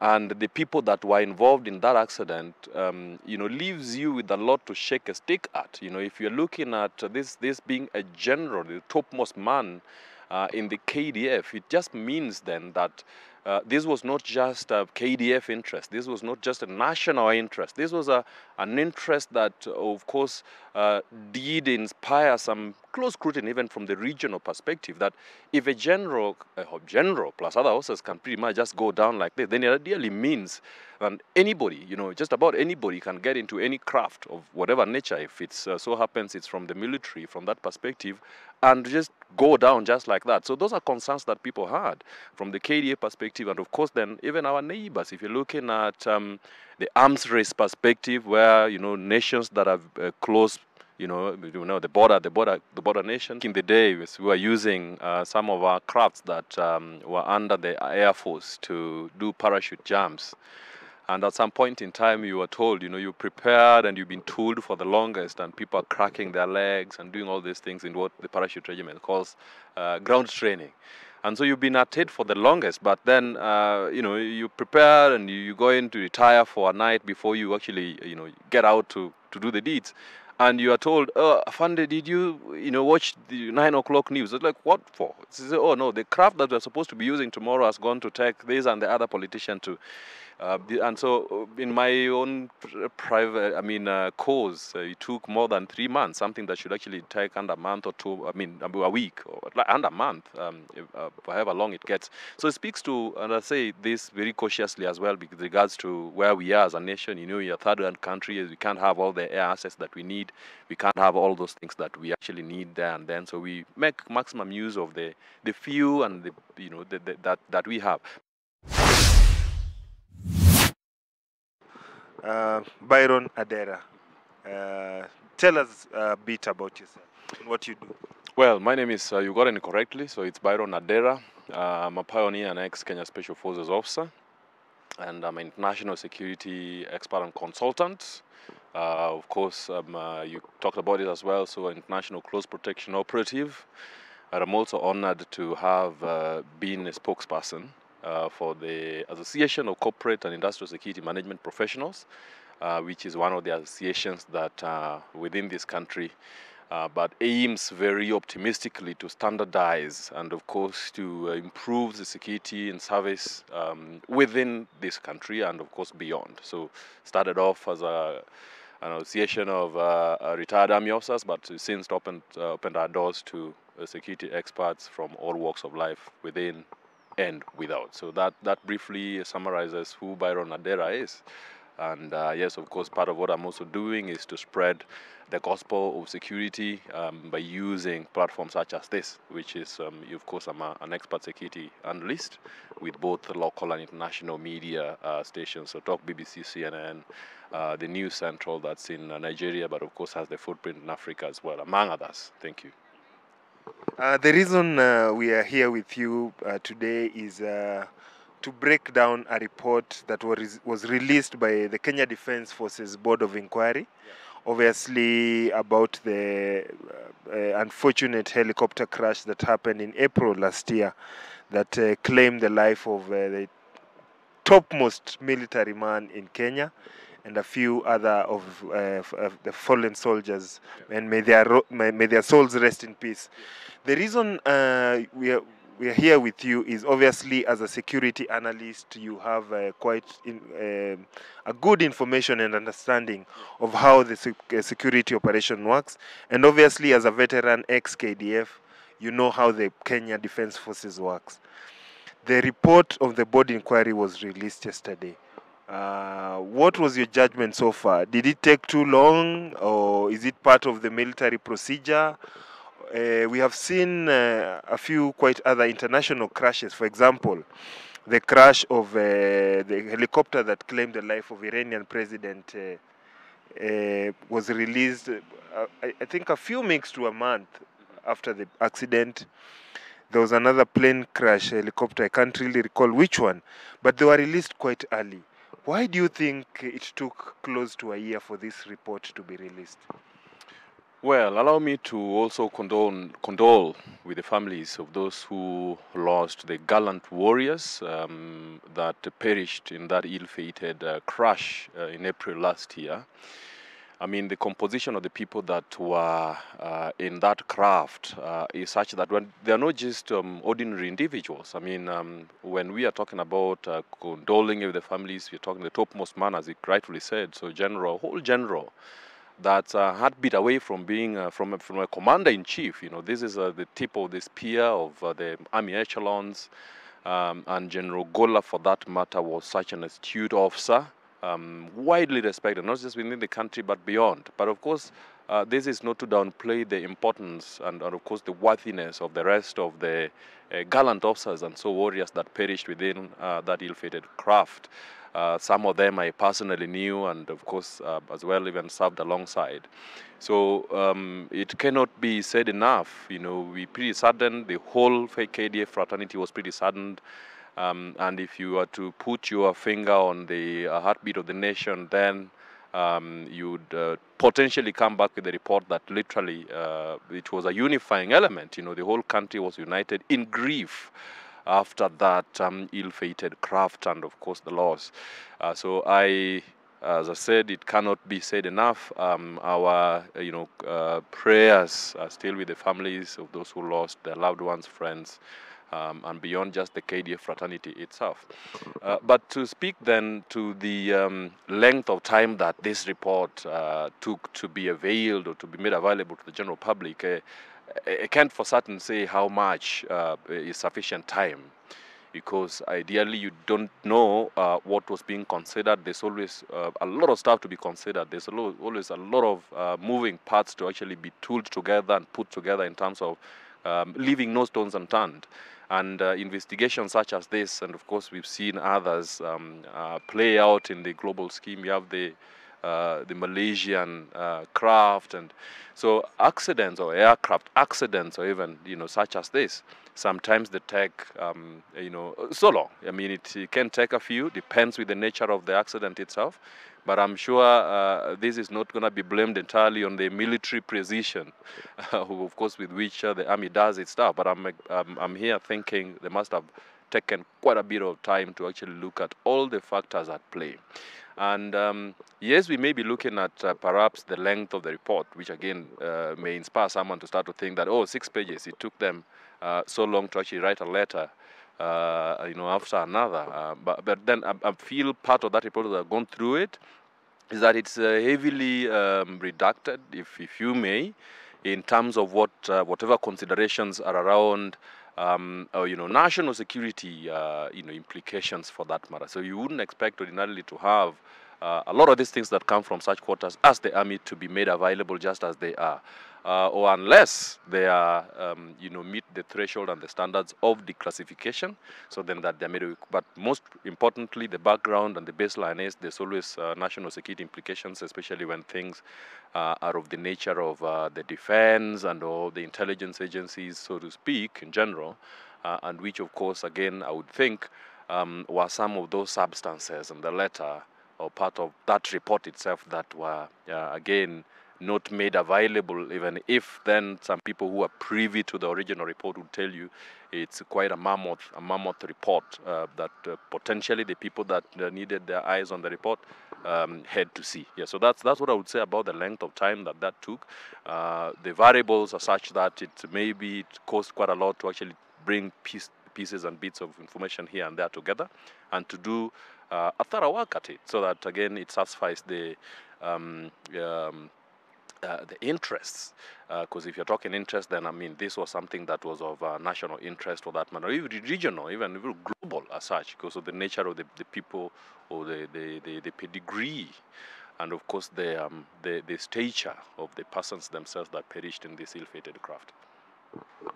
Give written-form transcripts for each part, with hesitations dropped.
and the people that were involved in that accident, leaves you with a lot to shake a stick at. If you're looking at this being a general, the topmost man in the KDF, it just means then that this was not just a KDF interest. This was not just a national interest. This was an interest that, of course, did inspire some close scrutiny even from the regional perspective, that if a general plus other officers can pretty much just go down like this, then it ideally means that anybody, just about anybody can get into any craft of whatever nature, if it's so happens it's from the military, from that perspective, and just go down just like that. So those are concerns that people had from the KDA perspective, and of course then even our neighbors. If you're looking at the arms race perspective, where nations that have close, the border nations. In the day, we were using some of our crafts that were under the Air Force to do parachute jumps. And at some point in time, you were told, you're prepared and you've been tooled for the longest, and people are cracking their legs and doing all these things in what the parachute regiment calls ground training. And so you've been at it for the longest, but then, you prepare and you go in to retire for a night before you actually, get out to do the deeds. And you are told, Afande, did you, watch the 9 o'clock news? It's like, what for? It's, oh, no, the craft that we're supposed to be using tomorrow has gone to take this and the other politician to. And so in my own private, course, it took more than 3 months, something that should actually take under a month or two, a week, or under a month, however long it gets. So it speaks to, and I say this very cautiously as well, with regards to where we are as a nation. You're a third world country, we can't have all the air assets that we need. We can't have all those things that we actually need there and then. So we make maximum use of the few and that we have. Byron Adera, tell us a bit about yourself and what you do. Well, my name is, you got it correctly, so it's Byron Adera. I'm a pioneer and ex-Kenya Special Forces officer, and I'm an international security expert and consultant. Of course, you talked about it as well, so international close protection operative. And I'm also honored to have been a spokesperson for the Association of Corporate and Industrial Security Management Professionals, which is one of the associations that within this country, but aims very optimistically to standardize and, of course, to improve the security and service within this country and, of course, beyond. So started off as an association of retired army officers, but since opened our doors to security experts from all walks of life within and without. So that briefly summarizes who Byron Adera is. And yes, of course, part of what I'm also doing is to spread the gospel of security by using platforms such as this, which is, of course, I'm an expert security analyst with both local and international media stations. So Talk BBC, CNN, the News Central that's in Nigeria, but of course has the footprint in Africa as well, among others. Thank you. The reason we are here with you today is to break down a report that was released by the Kenya Defence Forces Board of Inquiry, obviously about the unfortunate helicopter crash that happened in April last year that claimed the life of the topmost military man in Kenya and a few other of the fallen soldiers, and may their souls rest in peace. The reason we are here with you is obviously as a security analyst, you have quite a good information and understanding of how the security operation works, and obviously as a veteran ex-KDF, you know how the Kenya Defence Forces works. The report of the board inquiry was released yesterday. What was your judgment so far? Did it take too long, or is it part of the military procedure? We have seen a few quite other international crashes. For example, the crash of the helicopter that claimed the life of Iranian president was released, I think, a few weeks to a month after the accident. There was another plane crash helicopter, I can't really recall which one, but they were released quite early. Why do you think it took close to a year for this report to be released? Well, allow me to also condole with the families of those who lost the gallant warriors that perished in that ill-fated crash in April last year. I mean, the composition of the people that were in that craft is such that when they are not just ordinary individuals. I mean, when we are talking about condoling with the families, we're talking the topmost man, as he rightfully said, so general, whole general, that's a heartbeat away from being from a commander-in-chief. You know, this is the tip of the spear of the army echelons, and General OGOLLA, for that matter, was such an astute officer, widely respected, not just within the country but beyond. But of course, this is not to downplay the importance and of course the worthiness of the rest of the gallant officers and so warriors that perished within that ill-fated craft. Some of them I personally knew, and of course as well even served alongside. So it cannot be said enough. You know, we pretty saddened. The whole KDF fraternity was pretty saddened. And if you were to put your finger on the heartbeat of the nation, then you'd potentially come back with a report that literally it was a unifying element. You know, the whole country was united in grief after that ill-fated craft and, of course, the loss. So as I said, it cannot be said enough. Our, prayers are still with the families of those who lost their loved ones, friends, and beyond just the KDF fraternity itself. But to speak then to the length of time that this report took to be availed or to be made available to the general public, I can't for certain say how much is sufficient time, because ideally you don't know what was being considered. There's always a lot of stuff to be considered. There's always a lot of moving parts to actually be tooled together and put together in terms of leaving no stones unturned. And investigations such as this, and of course we've seen others play out in the global scheme. You have the Malaysian craft, and so accidents or aircraft accidents, or even such as this, sometimes they take so long. I mean, it can take a few, depends with the nature of the accident itself. But I'm sure this is not going to be blamed entirely on the military precision, of course, with which the army does its stuff. But I'm here thinking they must have taken quite a bit of time to actually look at all the factors at play. And yes, we may be looking at perhaps the length of the report, which again may inspire someone to start to think that, oh, 6 pages, it took them so long to actually write a letter, after another. But then I feel part of that report that I've gone through it is that it's heavily redacted, if you may, in terms of whatever considerations are around national security, implications for that matter. So you wouldn't expect ordinarily to have a lot of these things that come from such quarters as the army to be made available just as they are, or unless they are, meet the threshold and the standards of declassification. So then that they're made. But most importantly, the background and the baseline is there's always national security implications, especially when things are of the nature of the defense and all the intelligence agencies, so to speak, in general, and which, of course, again, I would think were some of those substances in the letter or part of that report itself that were, again, not made available, even if then some people who are privy to the original report would tell you it's quite a mammoth report that potentially the people that needed their eyes on the report had to see. Yeah, so that's what I would say about the length of time that took. The variables are such that it cost quite a lot to actually bring pieces and bits of information here and there together, and to do a thorough work at it, so that again it satisfies the interests, because if you're talking interest, then I mean this was something that was of national interest for that matter, even regional, even global as such, because of the nature of the people, or the pedigree, and of course the stature of the persons themselves that perished in this ill-fated craft.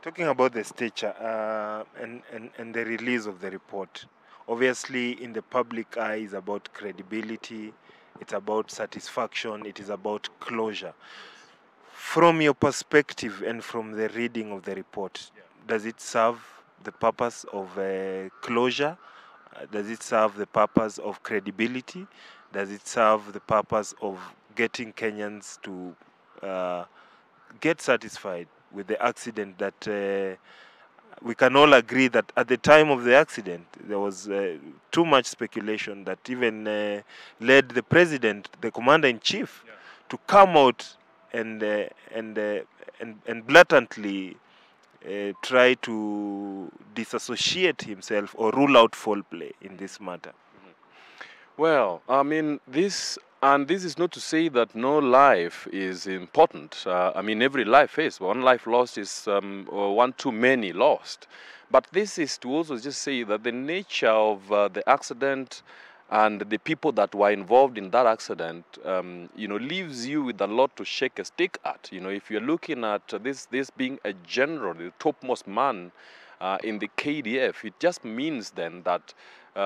Talking about the stature and the release of the report, obviously in the public eye is about credibility, it's about satisfaction, it is about closure. From your perspective and from the reading of the report, does it serve the purpose of closure? Does it serve the purpose of credibility? Does it serve the purpose of getting Kenyans to get satisfied with the accident that we can all agree that at the time of the accident, there was too much speculation that even led the president, the commander-in-chief, to come out and blatantly try to disassociate himself or rule out foul play in this matter. Well, I mean, this is not to say that no life is important. I mean, every life is. One life lost is one too many lost. But this is to also just say that the nature of the accident and the people that were involved in that accident, leaves you with a lot to shake a stick at. If you're looking at this being a general, the topmost man in the KDF, it just means then that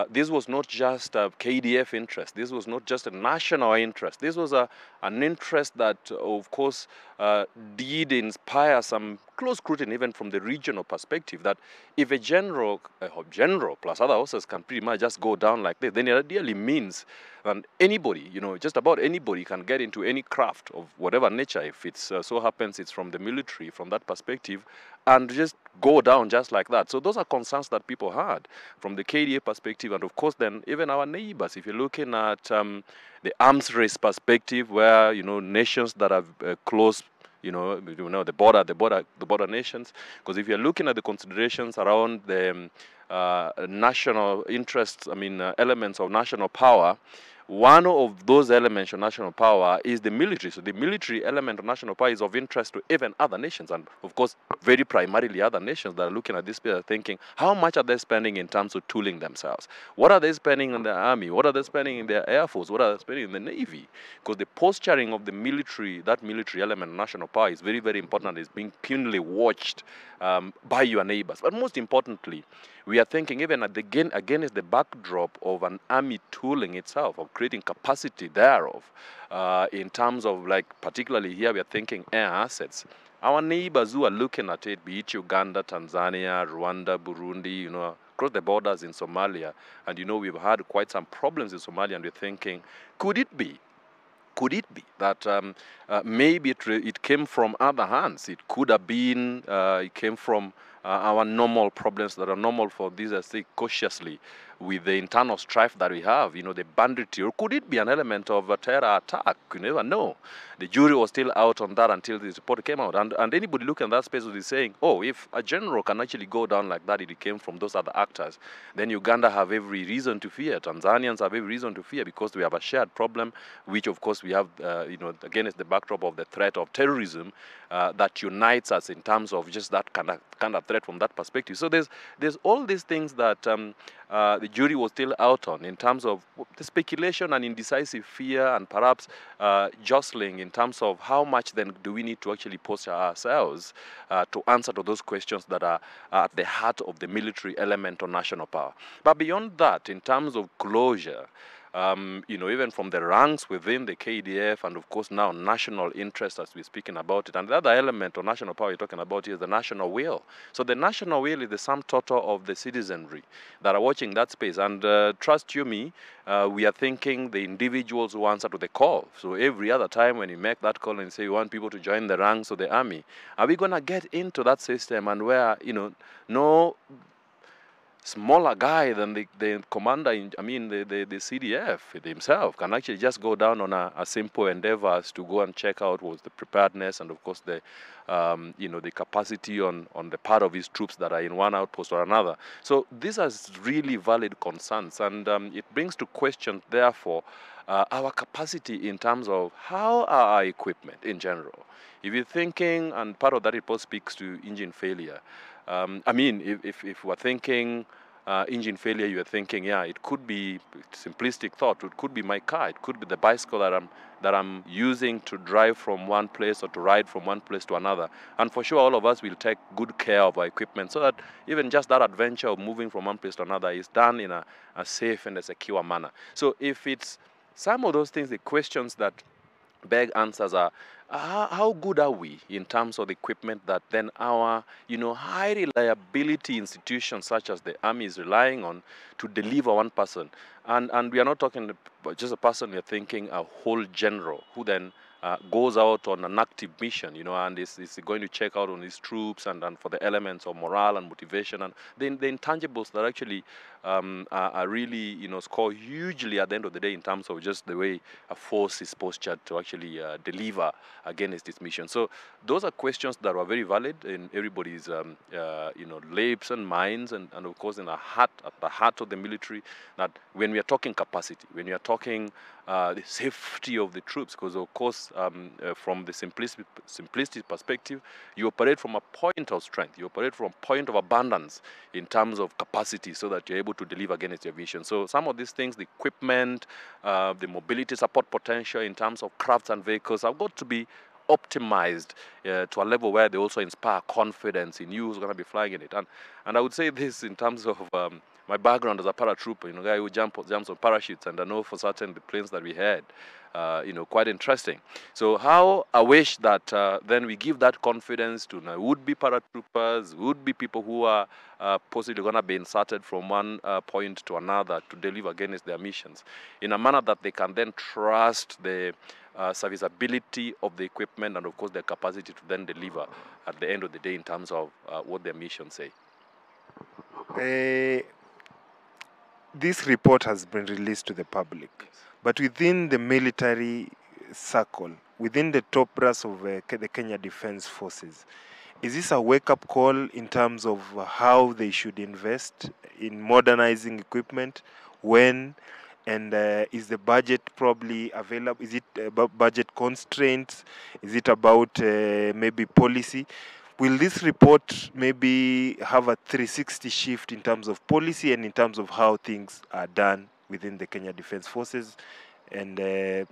this was not just a KDF interest. This was not just a national interest. This was an interest that, of course, did inspire some close scrutiny even from the regional perspective, that if a general plus other officers can pretty much just go down like this, then it ideally means that anybody, just about anybody can get into any craft of whatever nature, if it's so happens it's from the military, from that perspective, and just go down just like that. So those are concerns that people had from the KDA perspective, and of course then even our neighbors. If you're looking at the arms race perspective, where nations that are close, the border nations, because if you're looking at the considerations around the national interests, elements of national power, one of those elements of national power is the military. So the military element of national power is of interest to even other nations. And of course, very primarily other nations that are looking at this space are thinking, how much are they spending in terms of tooling themselves? What are they spending on their army? What are they spending in their air force? What are they spending in the navy? Because the posturing of the military, that military element of national power, is very, very important and is being keenly watched by your neighbors. But most importantly, we are thinking even against the backdrop of an army tooling itself, of creating capacity thereof, in terms of, like, particularly here we are thinking air assets. Our neighbors who are looking at it, be it Uganda, Tanzania, Rwanda, Burundi, across the borders in Somalia, and we've had quite some problems in Somalia, and we're thinking, could it be that maybe it came from other hands? It could have been, it came from our normal problems that are normal for these, I say cautiously, with the internal strife that we have, the banditry, or could it be an element of a terror attack? You never know. The jury was still out on that until this report came out. And anybody looking at that space would be saying, oh, if a general can actually go down like that, it came from those other actors, then Uganda have every reason to fear. Tanzanians have every reason to fear, because we have a shared problem, which of course we have, again, is the backdrop of the threat of terrorism that unites us in terms of just that kind of threat from that perspective. So there's all these things that the jury was still out on, in terms of the speculation and indecisive fear, and perhaps jostling in terms of how much then do we need to actually posture ourselves to answer to those questions that are at the heart of the military element of national power. But beyond that, in terms of closure, even from the ranks within the KDF, and of course now national interest as we're speaking about it. And the other element of national power you're talking about is the national will. So the national will is the sum total of the citizenry that are watching that space. And trust you me, we are thinking the individuals who answer to the call. So every other time when you make that call and say you want people to join the ranks of the army, are we going to get into that system and where, no smaller guy than the commander, the CDF himself can actually just go down on a simple endeavors to go and check out what's the preparedness and of course the the capacity on the part of his troops that are in one outpost or another. So these are really valid concerns, and it brings to question therefore our capacity in terms of how are our equipment in general. If you're thinking, and part of that report speaks to engine failure. If we're thinking engine failure, you're thinking, yeah, it could be simplistic thought. It could be my car. It could be the bicycle that I'm using to drive from one place or to ride from one place to another. And for sure, all of us will take good care of our equipment so that even just that adventure of moving from one place to another is done in a safe and a secure manner. So if it's some of those things, the questions that beg answers are, how good are we in terms of the equipment that then our high reliability institutions such as the army is relying on to deliver one person? And we are not talking about just a person. We are thinking a whole general who then goes out on an active mission, and is going to check out on his troops and for the elements of morale and motivation and the intangibles that actually are really, score hugely at the end of the day in terms of just the way a force is postured to actually deliver against its mission. So those are questions that are very valid in everybody's, lips and minds, and of course at the heart of the military, that when we are talking capacity, when we are talking the safety of the troops, because of course from the simplistic perspective, you operate from a point of strength, you operate from a point of abundance in terms of capacity, so that you're able to deliver against your vision. So some of these things, the equipment, the mobility support potential in terms of crafts and vehicles, have got to be optimized to a level where they also inspire confidence in you who's going to be flying in it. And I would say this in terms of my background as a paratrooper, guy who jumps on parachutes, and I know for certain the planes that we had, quite interesting. So how I wish that then we give that confidence to would-be paratroopers, would-be people who are possibly going to be inserted from one point to another to deliver against their missions in a manner that they can then trust the serviceability of the equipment and of course their capacity to then deliver at the end of the day in terms of what their missions say. This report has been released to the public, but within the military circle, within the top brass of the Kenya Defence Forces, is this a wake-up call in terms of how they should invest in modernizing equipment? When? And is the budget probably available? Is it about budget constraints? Is it about maybe policy? Will this report maybe have a 360 shift in terms of policy and in terms of how things are done within the Kenya Defence Forces and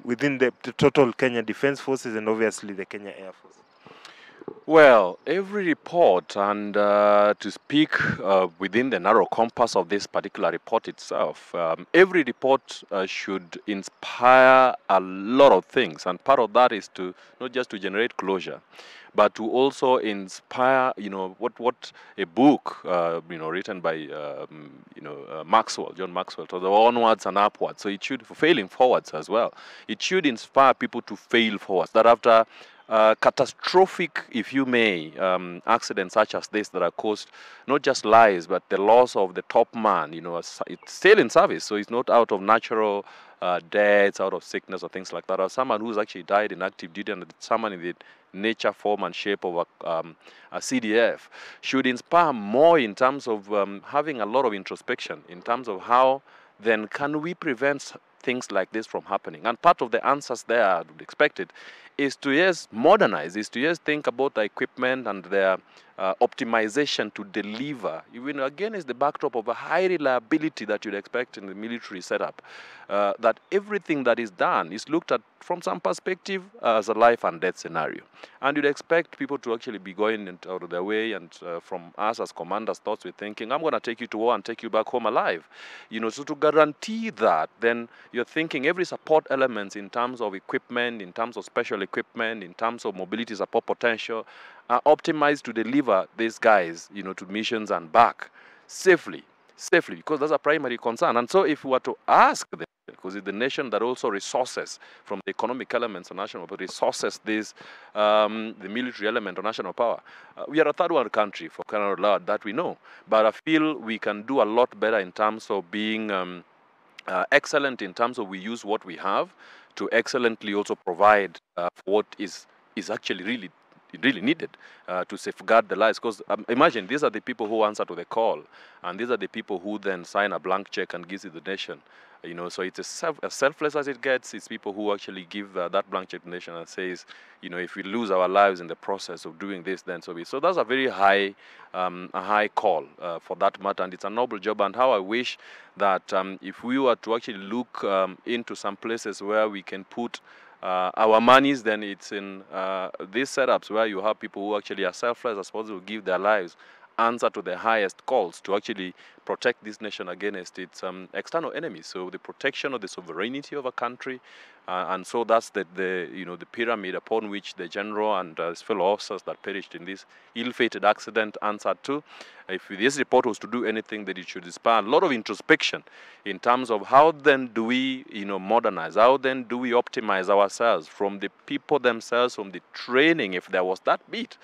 within the total Kenya Defence Forces and obviously the Kenya Air Force? Well, every report, and to speak within the narrow compass of this particular report itself, every report should inspire a lot of things, and part of that is to not just to generate closure, but to also inspire, what a book, written by, John Maxwell, to the onwards and upwards. So it should, failing forwards as well, it should inspire people to fail forwards, that after catastrophic, if you may, accidents such as this that are caused not just lives but the loss of the top man, it's still in service, so it's not out of natural deaths, out of sickness or things like that, or someone who's actually died in active duty, and someone in the nature, form and shape of a CDF, should inspire more in terms of having a lot of introspection in terms of how then can we prevent things like this from happening. And part of the answers there, I would expect it, is to modernize, is to think about the equipment and their optimization to deliver, even again is the backdrop of a high reliability that you'd expect in the military setup, that everything that is done is looked at from some perspective as a life and death scenario. And you'd expect people to actually be going out of their way, and from us as commanders, thoughts we're thinking, I'm going to take you to war and take you back home alive. So to guarantee that, then you're thinking every support elements in terms of equipment, in terms of special equipment, in terms of mobility support potential, are optimized to deliver these guys, to missions and back safely, because that's a primary concern. And so if we were to ask them, because it's the nation that also resources from the economic elements of national, but resources this, the military element of national power. We are a third world country, for crying out loud, that we know. But I feel we can do a lot better in terms of being excellent in terms of we use what we have to excellently also provide for what is actually really needed to safeguard the lives. Because imagine, these are the people who answer to the call, and these are the people who then sign a blank check and gives it to the nation. So it's as selfless as it gets. It's people who actually give that blank check to the nation and says, if we lose our lives in the process of doing this, then so be. So that's a very high call for that matter, and it's a noble job. And how I wish that if we were to actually look into some places where we can put our monies, then it's in these setups where you have people who actually are selfless, as opposed to give their lives answer to the highest calls to actually protect this nation against its external enemies. So the protection of the sovereignty of a country, and so that's the pyramid upon which the general and his fellow officers that perished in this ill-fated accident answered to. If this report was to do anything, that it should inspire a lot of introspection in terms of how then do we modernize, how then do we optimize ourselves from the people themselves, from the training, if there was that bit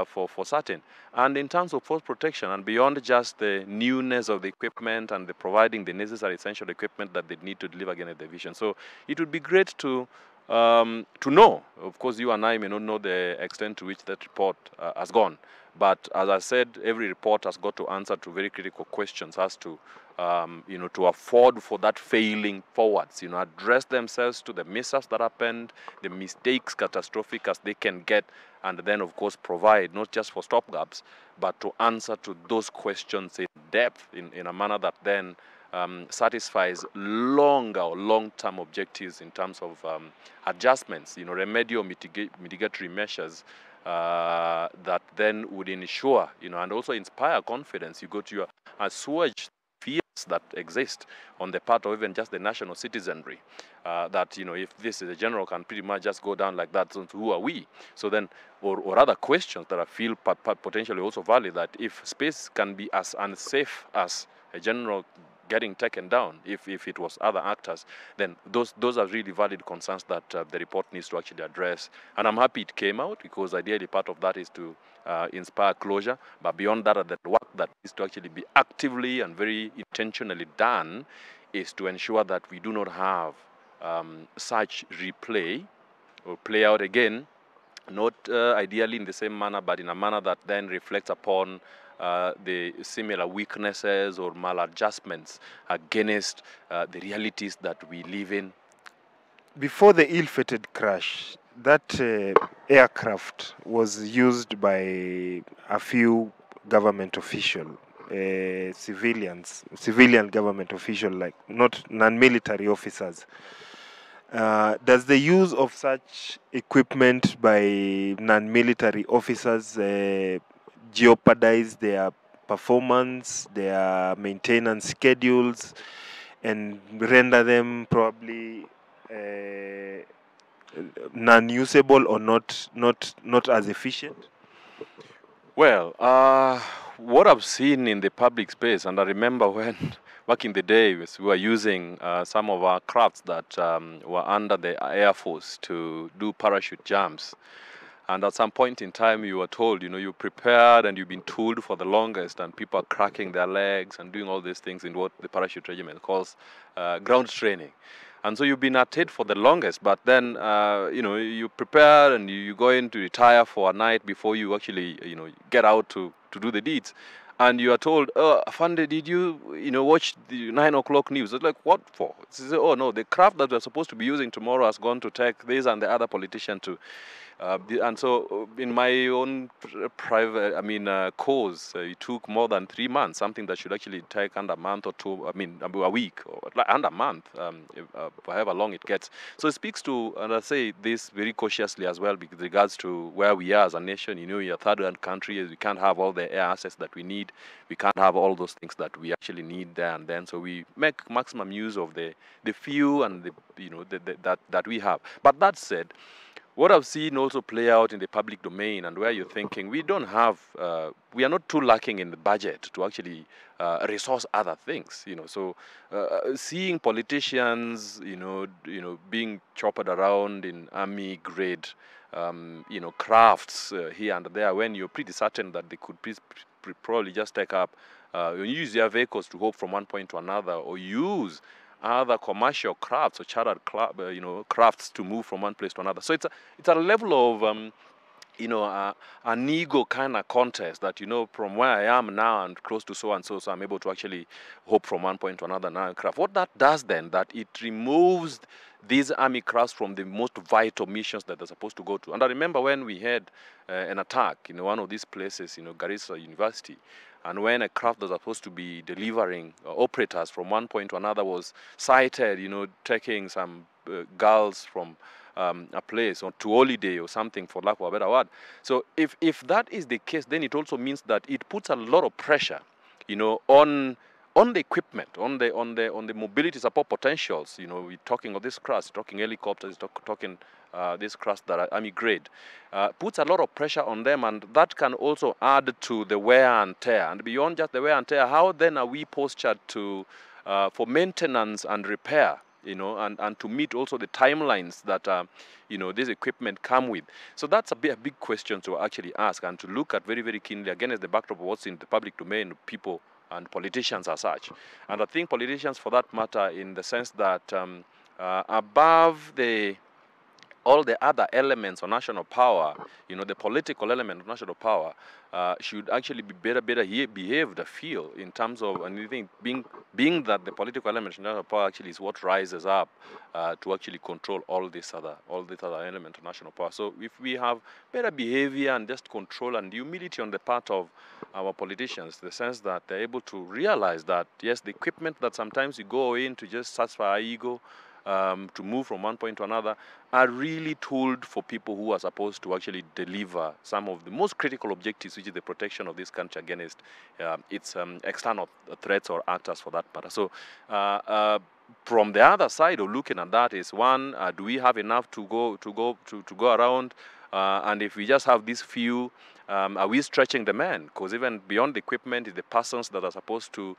for certain, and in terms of force protection, and beyond just the newness of the equipment and the providing the necessary essential equipment that they need to deliver against the vision. So it would be great to know. Of course, you and I may not know the extent to which that report has gone, but as I said, every report has got to answer to very critical questions as to to afford for that failing forwards, address themselves to the mishaps that happened, the mistakes, catastrophic as they can get, and then, of course, provide not just for stopgaps, but to answer to those questions in depth in a manner that then satisfies longer or long-term objectives in terms of adjustments, remedial mitigatory measures that then would ensure, and also inspire confidence. You go to assuage fears that exist on the part of even just the national citizenry, that if this is a general can pretty much just go down like that, so who are we? So then, or other questions that I feel potentially also valid, that if space can be as unsafe as a general getting taken down, if it was other actors, then those are really valid concerns that the report needs to actually address. And I'm happy it came out, because ideally part of that is to inspire closure. But beyond that, the work that is to actually be actively and very intentionally done is to ensure that we do not have such replay or play out again, not ideally in the same manner, but in a manner that then reflects upon the similar weaknesses or maladjustments against the realities that we live in. Before the ill-fated crash, that aircraft was used by a few government officials, civilian government officials, like not non-military officers. Does the use of such equipment by non-military officers jeopardize their performance, their maintenance schedules, and render them probably non-usable or not as efficient? Well, what I've seen in the public space, and I remember when back in the day we were using some of our crafts that were under the Air Force to do parachute jumps. And at some point in time, you were told, you prepared and you've been tooled for the longest, and people are cracking their legs and doing all these things in what the parachute regiment calls ground training. And so you've been at it for the longest, but then, you prepare and you go in to retire for a night before you actually, get out to do the deeds. And you are told, Afande, did you, watch the 9 o'clock news? It's like, what for? It's, oh, no, the craft that we're supposed to be using tomorrow has gone to take this and the other politician to. And so in my own private, course, it took more than 3 months, something that should actually take under a month or two, a week, or under a month, however long it gets. So it speaks to, and I say this very cautiously as well, with regards to where we are as a nation. You're a third world country, we can't have all the air assets that we need. We can't have all those things that we actually need there and then. So we make maximum use of the few and that we have. But that said, what I've seen also play out in the public domain, and where you're thinking we don't have, we are not too lacking in the budget to actually resource other things, So seeing politicians, being chopped around in army grade, crafts here and there, when you're pretty certain that they could probably just take up, use their vehicles to hop from one point to another, or use other commercial crafts or chartered crafts to move from one place to another. So it's a level of an ego kind of contest that, from where I am now and close to so and so, so I'm able to actually hop from one point to another craft. What that does then, that it removes these army crafts from the most vital missions that they're supposed to go to. And I remember when we had an attack in one of these places, Garissa University, and when a craft that was supposed to be delivering operators from one point to another was sighted, taking some girls from a place or to holiday or something, for lack of a better word. So if that is the case, then it also means that it puts a lot of pressure, on the equipment, on the mobility support potentials. We're talking of this craft, talking helicopters, talking this craft that are Army grade, puts a lot of pressure on them, and that can also add to the wear and tear. And beyond just the wear and tear, how then are we postured to for maintenance and repair? And to meet also the timelines that this equipment come with. So that's a big question to actually ask and to look at very, very keenly, again, as the backdrop of what's in the public domain, people and politicians as such. And I think politicians, for that matter, in the sense that above all the other elements of national power, the political element of national power should actually be better behaved, I feel, in terms of, and I think being that the political element of national power actually is what rises up to actually control all this other element of national power. So if we have better behavior and just control and humility on the part of our politicians, the sense that they're able to realize that, yes, the equipment that sometimes you go in to just satisfy our ego, to move from one point to another, are really tooled for people who are supposed to actually deliver some of the most critical objectives, which is the protection of this country against its external threats or actors, for that matter. So from the other side of looking at that is, one, do we have enough to go around? And if we just have these few, are we stretching the men? Because even beyond the equipment is the persons that are supposed to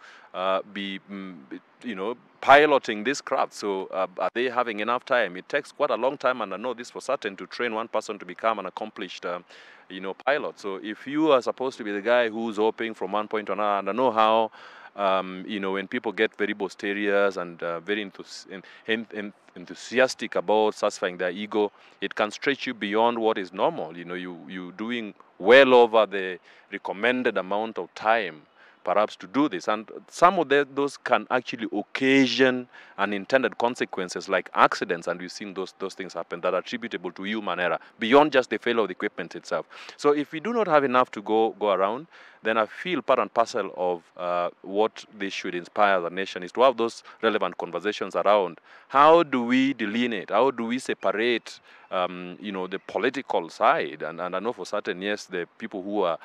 be, piloting this craft. So are they having enough time? It takes quite a long time, and I know this for certain, to train one person to become an accomplished, pilot. So if you are supposed to be the guy who's hopping from one point to another, and I know how, when people get very boisterous and very enthusiastic about satisfying their ego, it can stretch you beyond what is normal. You doing well over the recommended amount of time, perhaps, to do this. And some of those can actually occasion unintended consequences like accidents, and we've seen those things happen that are attributable to human error, beyond just the failure of the equipment itself. So if we do not have enough to go around, then I feel part and parcel of what this should inspire the nation is to have those relevant conversations around how do we delineate, how do we separate the political side, and I know for certain, yes, the people who are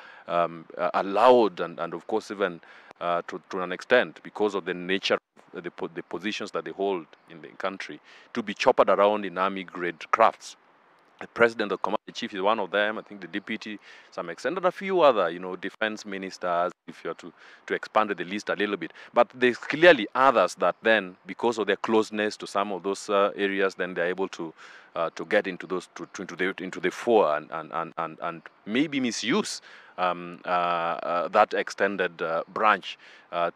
allowed, and of course even to an extent, because of the nature of the positions that they hold in the country, to be chopped around in army-grade crafts. The president, the commander chief is one of them. I think the deputy, to some extent, and a few other, defense ministers, if you're to expand the list a little bit. But there's clearly others that then, because of their closeness to some of those areas, then they're able to get into those into the fore and maybe misuse that extended branch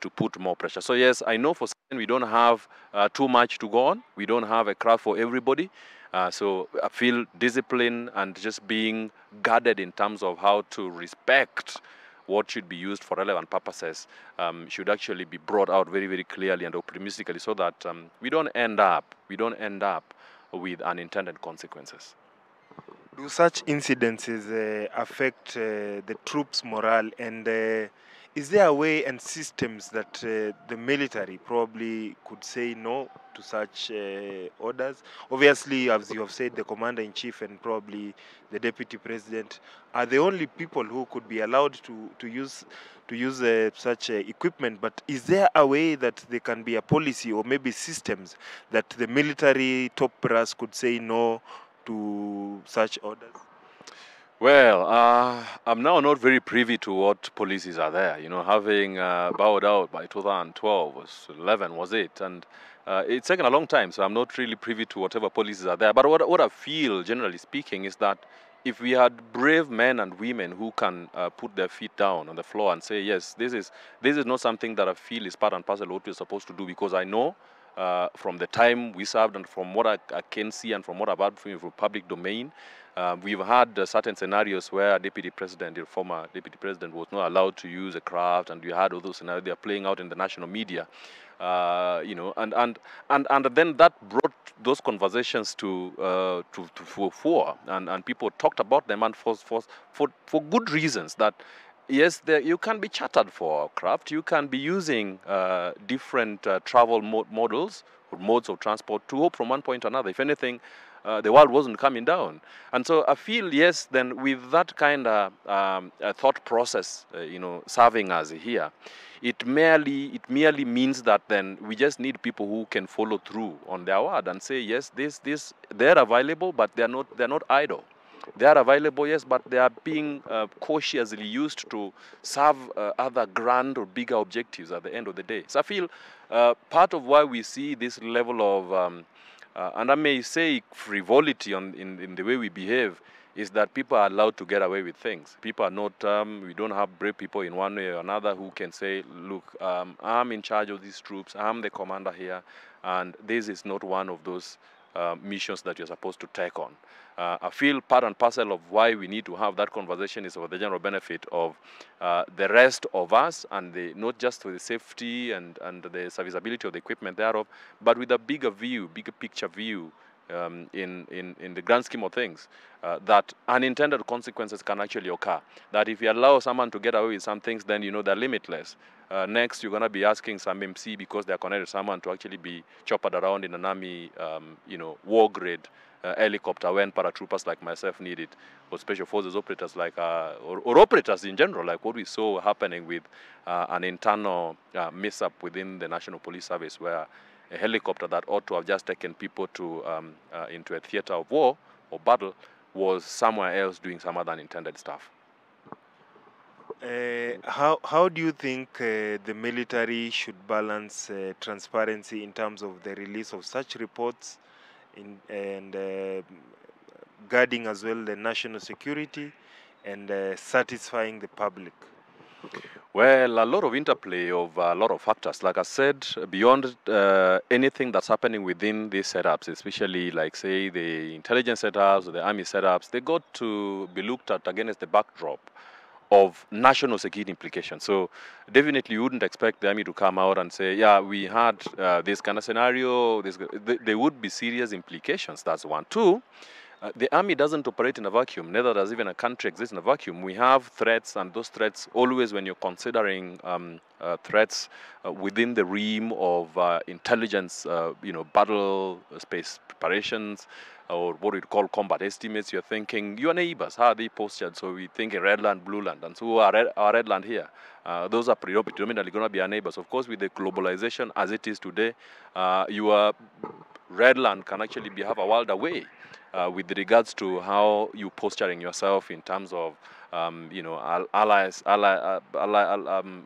to put more pressure. So yes, I know for certain we don't have too much to go on. We don't have a craft for everybody. So I feel discipline and just being guarded in terms of how to respect what should be used for relevant purposes should actually be brought out very, very clearly and optimistically, so that we don't end up with unintended consequences. Do such incidences affect the troops' morale, and is there a way and systems that the military probably could say no to such orders? Obviously, as you have said, the commander-in-chief and probably the deputy president are the only people who could be allowed to use such equipment. But is there a way that there can be a policy or maybe systems that the military top brass could say no to such orders? Well, I'm now not very privy to what policies are there. Having bowed out by 2012, was 11, was it? And it's taken a long time, so I'm not really privy to whatever policies are there. But what I feel, generally speaking, is that if we had brave men and women who can put their feet down on the floor and say, yes, this is not something that I feel is part and parcel of what we're supposed to do, because I know from the time we served and from what I can see and from what I've heard from public domain, we've had certain scenarios where the former deputy president, was not allowed to use a craft, and we had all those scenarios. They are playing out in the national media, and then that brought those conversations to fore, and people talked about them, and for good reasons. That yes, you can be chartered for craft, you can be using different travel models modes of transport to hope from one point to another. If anything, the world wasn't coming down. And so I feel, yes, then with that kind of thought process, serving us here, it merely means that then we just need people who can follow through on their word and say, yes, they're available, but they're not idle. They are available, yes, but they are being cautiously used to serve other grand or bigger objectives at the end of the day. So I feel part of why we see this level of, and I may say frivolity in the way we behave, is that people are allowed to get away with things. People are not, we don't have brave people in one way or another who can say, look, I'm in charge of these troops, I'm the commander here, and this is not one of those missions that you're supposed to take on. I feel part and parcel of why we need to have that conversation is for the general benefit of the rest of us, and not just for the safety and the serviceability of the equipment thereof, but with a bigger view, bigger picture view in the grand scheme of things, that unintended consequences can actually occur. That if you allow someone to get away with some things, then they're limitless. Next, you're going to be asking some MC because they're connected to someone to actually be chopped around in an army, war grade helicopter when paratroopers like myself need it, or special forces operators like, or operators in general, like what we saw happening with an internal mishap within the National Police Service, where a helicopter that ought to have just taken people to into a theater of war or battle was somewhere else doing some other unintended stuff. How do you think the military should balance transparency in terms of the release of such reports and guarding as well the national security and satisfying the public? Well, a lot of interplay of a lot of factors. Like I said, beyond anything that's happening within these setups, especially like, say, the intelligence setups or the army setups, they got to be looked at against the backdrop of national security implications. So definitely you wouldn't expect the army to come out and say, yeah, we had this kind of scenario. There would be serious implications. That's one. Two, the army doesn't operate in a vacuum. Neither does even a country exist in a vacuum. We have threats, and those threats, always when you're considering threats within the realm of intelligence, battle space preparations, or what we call combat estimates, you're thinking, your neighbors, how are they postured? So we think red land, blue land, and so who are our red land here? Those are predominantly going to be our neighbors. Of course, with the globalization as it is today, your red land can actually have a world away. With regards to how you posturing yourself in terms of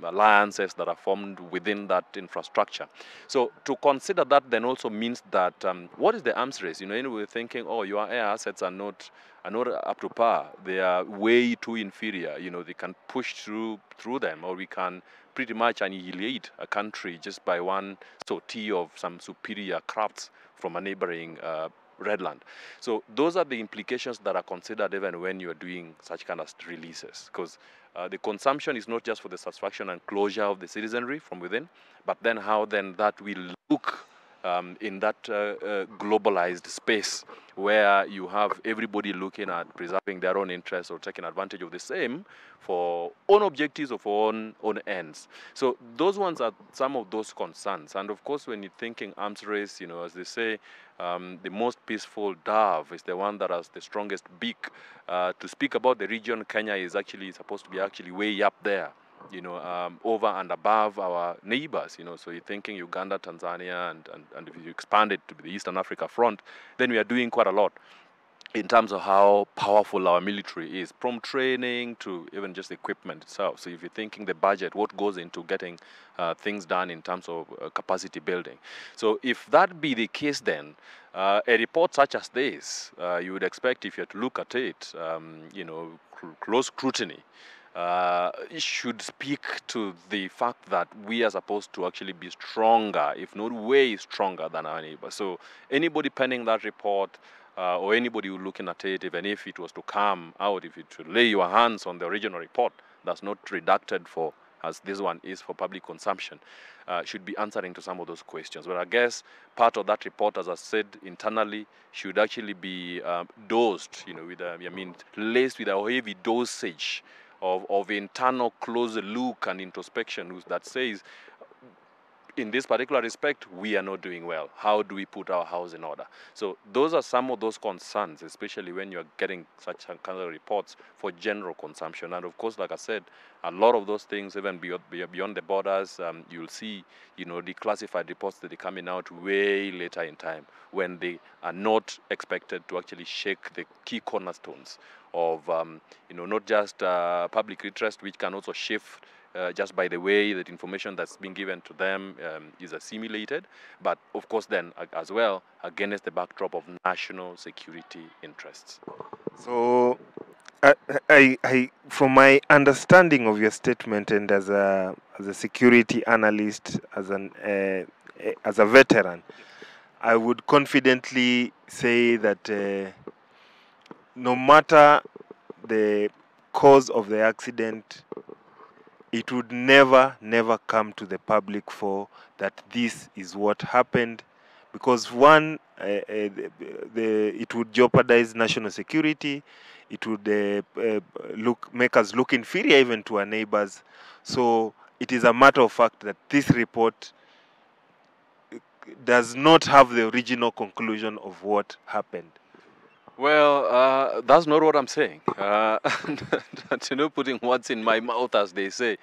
alliances that are formed within that infrastructure. So to consider that then also means that what is the arms race? We're thinking, oh, your air assets are not up to par. They are way too inferior. They can push through them, or we can pretty much annihilate a country just by one sortie of some superior crafts from a neighboring Redland. So those are the implications that are considered even when you are doing such kind of releases, because the consumption is not just for the satisfaction and closure of the citizenry from within, but then how then that will look in that globalized space where you have everybody looking at preserving their own interests or taking advantage of the same for own objectives or for own ends. So those ones are some of those concerns. And of course, when you're thinking arms race, as they say, the most peaceful dove is the one that has the strongest beak. To speak about the region, Kenya is actually supposed to be actually way up there, over and above our neighbors, So you're thinking Uganda, Tanzania, and if you expand it to the Eastern Africa front, then we are doing quite a lot in terms of how powerful our military is, from training to even just equipment itself. So if you're thinking the budget, what goes into getting things done in terms of capacity building. So if that be the case, then a report such as this, you would expect, if you had to look at it, close scrutiny, it should speak to the fact that we are supposed to actually be stronger, if not way stronger than our neighbors. So anybody penning that report, or anybody who looking at it, even if it was to come out, if you to lay your hands on the original report that's not redacted for, as this one is, for public consumption, should be answering to some of those questions. But I guess part of that report, as I said, internally, should actually be dosed, laced with a heavy dosage of internal close look and introspection that says, in this particular respect, we are not doing well. How do we put our house in order? So those are some of those concerns, especially when you're getting such kind of reports for general consumption. And of course, like I said, a lot of those things, even beyond the borders, you'll see, the classified reports that are coming out way later in time when they are not expected to actually shake the key cornerstones of, not just public interest, which can also shift just by the way that information that's being given to them is assimilated, but of course then as well against the backdrop of national security interests. So, from my understanding of your statement, and as a security analyst, as a veteran, I would confidently say that no matter the cause of the accident, it would never come to the public for that this is what happened, because one, it would jeopardize national security. It would make us look inferior even to our neighbors. So it is a matter of fact that this report does not have the original conclusion of what happened. Well, that's not what I'm saying. Putting words in my mouth, as they say.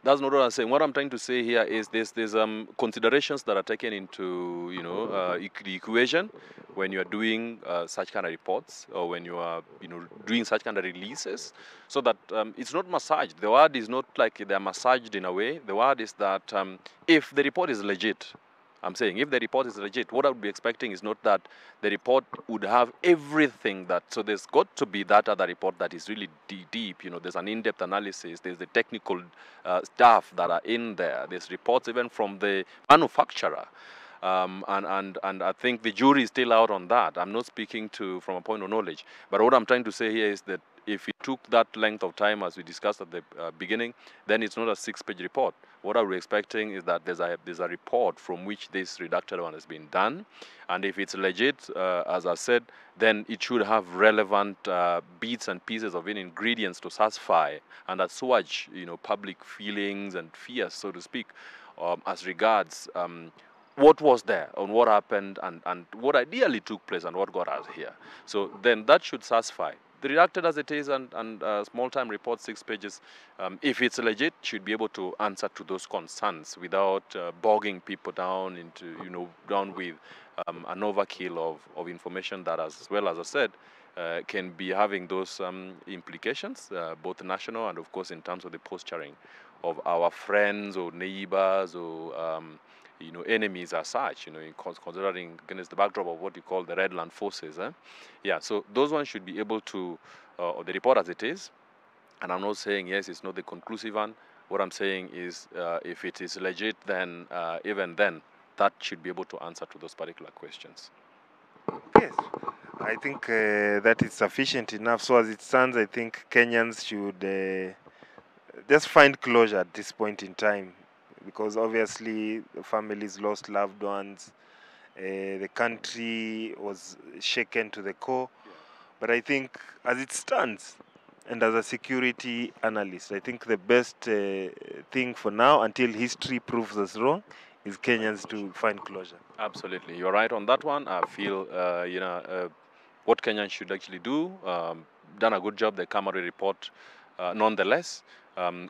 That's not what I'm saying. What I'm trying to say here is there's considerations that are taken into the equation when you are doing such kind of reports, or when you are doing such kind of releases, so that it's not massaged. The word is not like they're massaged in a way. The word is that if the report is legit, I'm saying if the report is legit, what I would be expecting is not that the report would have everything that, so there's got to be that other report that is really deep, there's an in-depth analysis, there's the technical stuff that are in there, there's reports even from the manufacturer. And I think the jury is still out on that. I'm not speaking from a point of knowledge, but what I'm trying to say here is that if it took that length of time, as we discussed at the beginning, then it's not a 6-page report. What are we expecting is that there's a report from which this redacted one has been done, and if it's legit, as I said, then it should have relevant bits and pieces of ingredients to satisfy and assuage, public feelings and fears, so to speak, as regards what was there and what happened and what ideally took place and what got us here. So then that should satisfy. The redacted as it is and small-time report, 6 pages, if it's legit, should be able to answer to those concerns without bogging people down into, down with an overkill of information that, as well as I said, can be having those implications, both national and, of course, in terms of the posturing of our friends or neighbors or enemies as such, considering against the backdrop of what you call the Red Land forces. Yeah, so those ones should be able to, or the report as it is, and I'm not saying, yes, it's not the conclusive one. What I'm saying is, if it is legit, then even then, that should be able to answer to those particular questions. Yes, I think that is sufficient enough. So as it stands, I think Kenyans should just find closure at this point in time, because obviously the families lost loved ones, the country was shaken to the core. But I think as it stands, and as a security analyst, I think the best thing for now, until history proves us wrong, is Kenyans to find closure. Absolutely, you're right on that one. I feel, what Kenyans should actually do, done a good job, the Camera report. Nonetheless,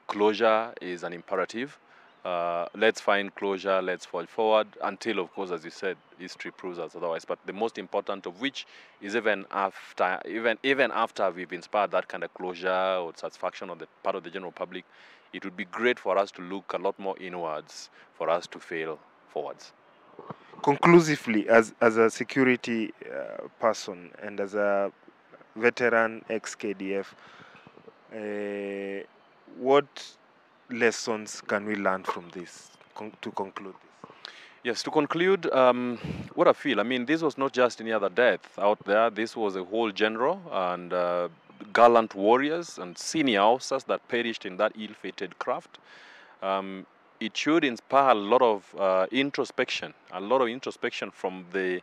closure is an imperative. Let's find closure, let's forge forward until, of course, as you said, history proves us otherwise. But the most important of which is even after we've inspired that kind of closure or satisfaction on the part of the general public, it would be great for us to look a lot more inwards for us to fail forwards. Conclusively, as a security person and as a veteran ex-KDF, what lessons can we learn from this to conclude this? Yes, to conclude, what I feel, this was not just any other death out there. This was a whole general and gallant warriors and senior officers that perished in that ill-fated craft. It should inspire a lot of introspection from the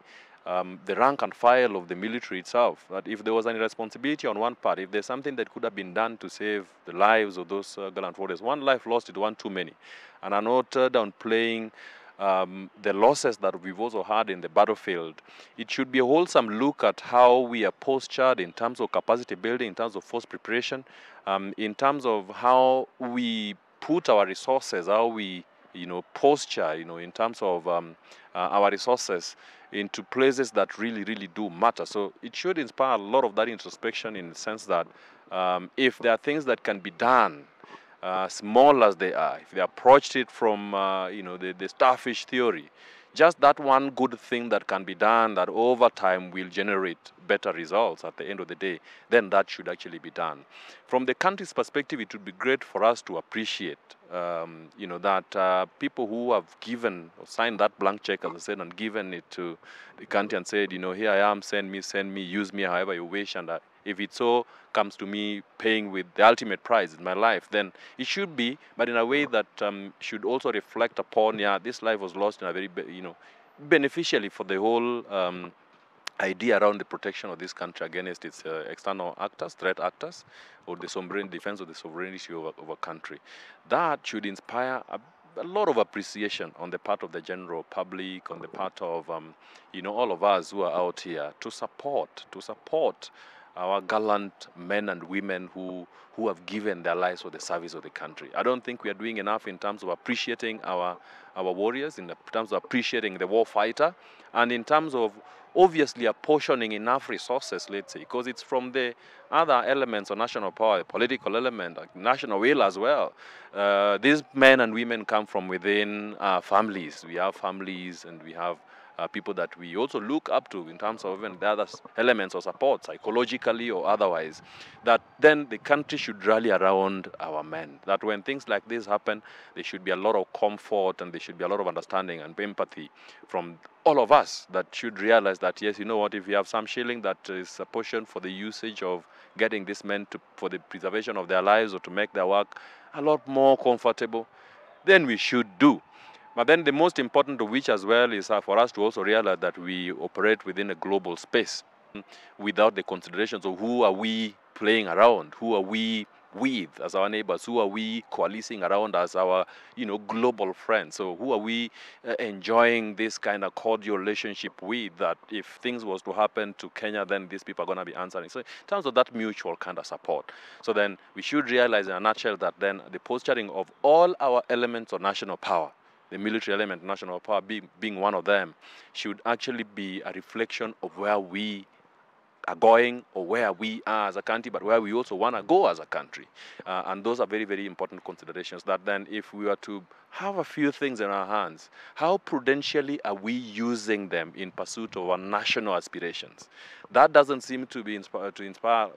rank and file of the military itself. That if there was any responsibility on one part, if there's something that could have been done to save the lives of those gallant warriors, one life lost is one too many. And I'm not downplaying the losses that we've also had in the battlefield, it should be a wholesome look at how we are postured in terms of capacity building, in terms of force preparation, in terms of how we put our resources, how we, posture, in terms of our resources into places that really, really do matter. So it should inspire a lot of that introspection in the sense that if there are things that can be done, small as they are, if they approached it from, the starfish theory, just that one good thing that can be done that over time will generate better results at the end of the day, then that should actually be done. From the country's perspective, it would be great for us to appreciate, that people who have given or signed that blank check, as I said, and given it to the country and said, here I am, send me, use me however you wish, and if it so comes to me paying with the ultimate prize in my life, then it should be, but in a way that should also reflect upon, this life was lost in a very, beneficially for the whole idea around the protection of this country against its external actors, threat actors, or the defense of the sovereignty of a country. That should inspire a lot of appreciation on the part of the general public, on the part of, all of us who are out here to support our gallant men and women who have given their lives for the service of the country. I don't think we are doing enough in terms of appreciating our warriors, in terms of appreciating the war fighter, and in terms of obviously apportioning enough resources, let's say, because it's from the other elements of national power, the political element, like national will as well. These men and women come from within families. We have families and we have people that we also look up to in terms of even the other elements of support, psychologically or otherwise, that then the country should rally around our men. That when things like this happen, there should be a lot of comfort and there should be a lot of understanding and empathy from all of us that should realize that, yes, you know what, if you have some shilling that is a portion for the usage of getting these men for the preservation of their lives or to make their work a lot more comfortable, then we should do. But then the most important of which as well is for us to also realize that we operate within a global space without the considerations of who are we playing around, who are we with as our neighbors, who are we coalescing around as our, global friends. So who are we enjoying this kind of cordial relationship with, that if things was to happen to Kenya, then these people are going to be answering. So in terms of that mutual kind of support. So then we should realize in a nutshell that then the posturing of all our elements of national power, the military element, national power being one of them, should actually be a reflection of where we are going or where we are as a country, but where we also want to go as a country. And those are very, very important considerations that then if we were to have a few things in our hands, how prudentially are we using them in pursuit of our national aspirations? That doesn't seem to be to inspire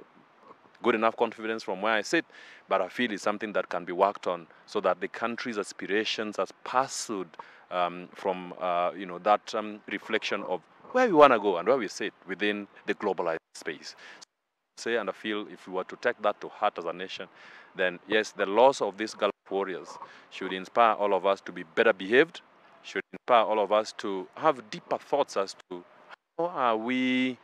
good enough confidence from where I sit, but I feel it's something that can be worked on so that the country's aspirations are pursued from that reflection of where we want to go and where we sit within the globalized space. Say, and I feel if we were to take that to heart as a nation, then yes, the loss of these gallant warriors should inspire all of us to be better behaved, should inspire all of us to have deeper thoughts as to how are we,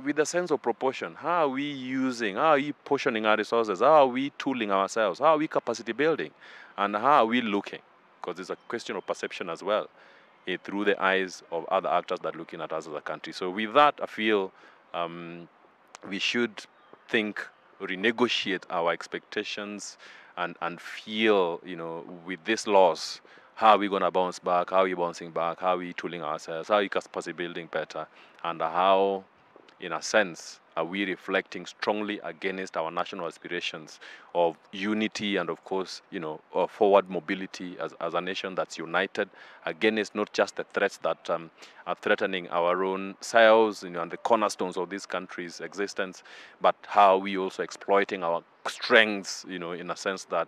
with a sense of proportion, how are we portioning our resources, how are we tooling ourselves, how are we capacity building, and how are we looking? Because it's a question of perception as well, through the eyes of other actors that are looking at us as a country. So with that, I feel we should think, renegotiate our expectations and feel, with this loss, how are we going to bounce back, how are we bouncing back, how are we tooling ourselves, how are we capacity building better, and how, in a sense, are we reflecting strongly against our national aspirations of unity and, of course, of forward mobility as a nation that's united against not just the threats that are threatening our own selves, and the cornerstones of this country's existence, but how we also exploiting our strengths, in a sense that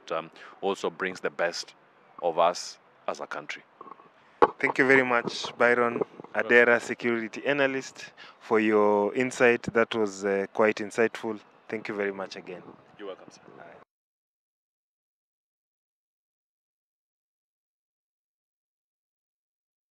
also brings the best of us as a country. Thank you very much, Byron Adera, security analyst, for your insight. That was quite insightful. Thank you very much again.